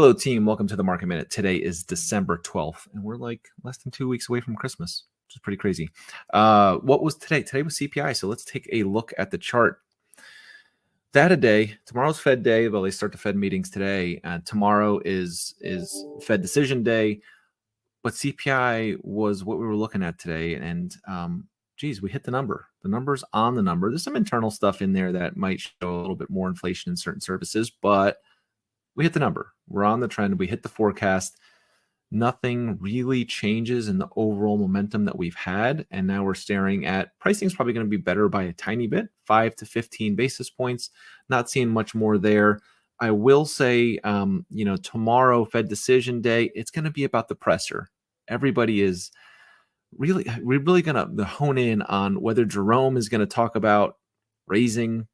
Hello, team. Welcome to the Market Minute. Today is December 12th, and we're like less than 2 weeks away from Christmas, which is pretty crazy. What was today? Today was CPI, so let's take a look at the chart. Data day. Tomorrow's Fed day. Well, they start the Fed meetings today. Tomorrow is Fed decision day, but CPI was what we were looking at today, and geez, we hit the number. The number's on the number. There's some internal stuff in there that might show a little bit more inflation in certain services, but we hit the number. We're on the trend. We hit the forecast. Nothing really changes in the overall momentum that we've had. And now we're staring at pricing is probably going to be better by a tiny bit, 5 to 15 basis points. Not seeing much more there. I will say, tomorrow, Fed decision day, it's going to be about the presser. Everybody is we're really going to hone in on whether Jerome is going to talk about raising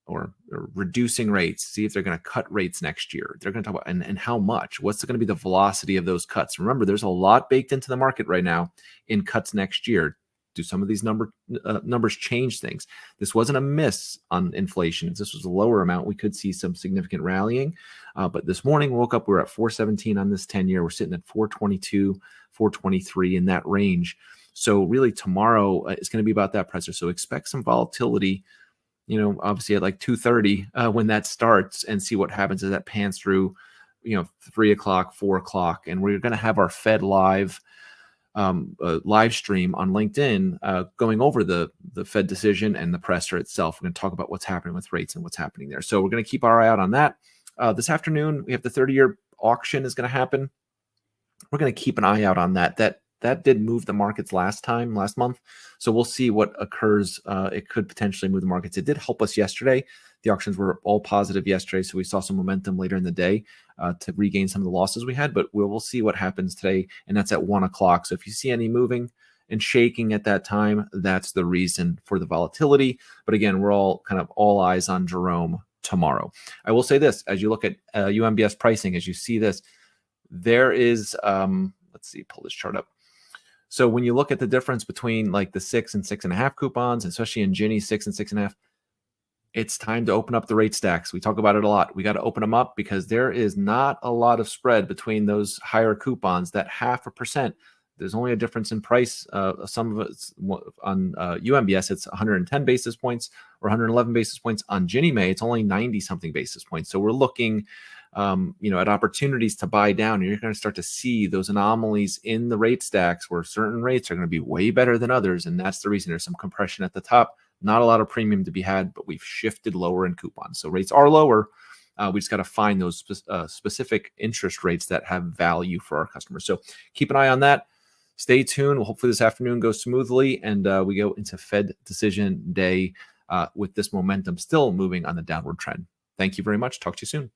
or reducing rates, see if they're going to cut rates next year. They're going to talk about and how much. What's going to be the velocity of those cuts? Remember, there's a lot baked into the market right now in cuts next year. Do some of these numbers change things? This wasn't a miss on inflation. If this was a lower amount, we could see some significant rallying. But this morning, woke up, we're at 417 on this 10-year. We're sitting at 422, 423 in that range. So really tomorrow is going to be about that pressure. So expect some volatility, obviously at like 2:30 when that starts, and see what happens as that pans through, 3 o'clock, 4 o'clock. And we're going to have our Fed live stream on LinkedIn going over the Fed decision and the presser itself. We're going to talk about what's happening with rates and what's happening there. So we're going to keep our eye out on that. This afternoon, we have the 30-year auction is going to happen. We're going to keep an eye out on that. That did move the markets last month. So we'll see what occurs. It could potentially move the markets. It did help us yesterday. The auctions were all positive yesterday. So we saw some momentum later in the day to regain some of the losses we had, but we'll see what happens today. And that's at 1 o'clock. So if you see any moving and shaking at that time, that's the reason for the volatility. But again, we're all eyes on Jerome tomorrow. I will say this, as you look at UMBS pricing, as you see this, there is, let's see, pull this chart up. So when you look at the difference between like the 6 and 6.5 coupons, especially in Ginnie 6 and 6.5, it's time to open up the rate stacks. We talk about it a lot. We got to open them up because there is not a lot of spread between those higher coupons. That 0.5%, there's only a difference in price. Some of it's on UMBS, it's 110 basis points or 111 basis points. On Ginnie Mae, it's only 90 something basis points. So we're looking at opportunities to buy down. You're going to start to see those anomalies in the rate stacks where certain rates are going to be way better than others. And that's the reason there's some compression at the top. Not a lot of premium to be had, but we've shifted lower in coupons. So rates are lower. We just got to find those specific interest rates that have value for our customers. So keep an eye on that. Stay tuned. Hopefully this afternoon goes smoothly and we go into Fed decision day with this momentum still moving on the downward trend. Thank you very much. Talk to you soon.